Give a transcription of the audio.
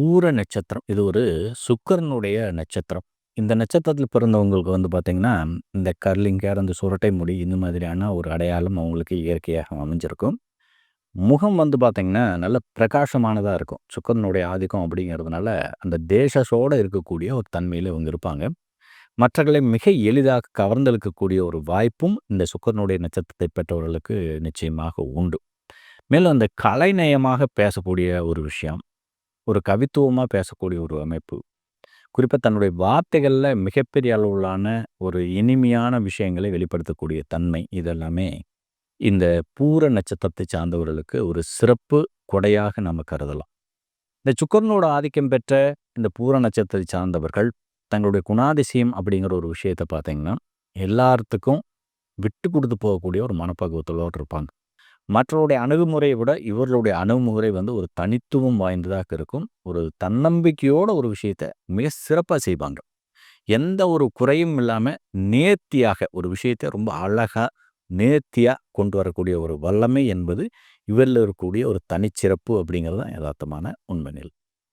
பூர நட்சத்திரம். இது ஒரு சுக்கிரனுடைய நட்சத்திரம். இந்த நட்சத்திரத்தில பிறந்தவங்களுக்கு பார்த்தீங்கன்னா, இந்த கர்லிங் ஹேர், அந்த சுரட்டை முடி இந்த மாதிரியான ஒரு அடையாளம் அவங்களுக்கு இயற்கையாக அமைஞ்சிருக்கும். முகம் பார்த்தீங்கன்னா, நல்ல பிரகாசமானதா இருக்கும். சுக்கிரனுடைய ஆதிக்கம் அப்படிங்கிறதுனால, அந்த தேஜஸோட இருக்கக்கூடிய ஒரு தன்மையில இவங்க இருப்பாங்க. மற்றவர்களை மிக எளிதாக கவர்ந்தெழுக்கக்கூடிய ஒரு வாய்ப்பும் இந்த சுக்கிரனுடைய நட்சத்திரத்தை பெற்றவர்களுக்கு நிச்சயமாக உண்டு. மேலும் அந்த கலைநயமாக பேசக்கூடிய ஒரு விஷயம், ஒரு கவித்துவமா பேசக்கூடிய ஒரு அமைப்பு. குறிப்பா தன்னுடைய வார்த்தைகள்ல மிகப்பெரிய அளவிலான ஒரு இனிமையான விஷயங்களை வெளிப்படுத்தக்கூடிய தன்மை, இதெல்லாமே இந்த பூர நட்சத்திரத்தை சார்ந்தவர்களுக்கு ஒரு சிறப்பு கொடையாக நாம கருதலாம். இந்த சுக்கிரனோட ஆதிக்கம் பெற்ற இந்த பூர நட்சத்திரத்தை சார்ந்தவர்கள், தங்களுடைய குணாதிசயம் அப்படிங்கிற ஒரு விஷயத்த பார்த்தீங்கன்னா, எல்லாத்துக்கும் விட்டு குடுத்து போகக்கூடிய ஒரு மனப்பக்குவத்தோட இருப்பாங்க. மற்றவருடைய அணுகுமுறையை விட இவர்களுடைய அணுகுமுறை ஒரு தனித்துவம் வாய்ந்ததாக இருக்கும். ஒரு தன்னம்பிக்கையோட ஒரு விஷயத்த மிக சிறப்பா செய்வாங்க. எந்த ஒரு குறையும் இல்லாம நேர்த்தியாக ஒரு விஷயத்த ரொம்ப அழகா, நேர்த்தியா கொண்டு வரக்கூடிய ஒரு வல்லமை என்பது இவரில் இருக்கக்கூடிய ஒரு தனிச்சிறப்பு அப்படிங்கிறது தான் எதார்த்தமான உண்மை நிலை.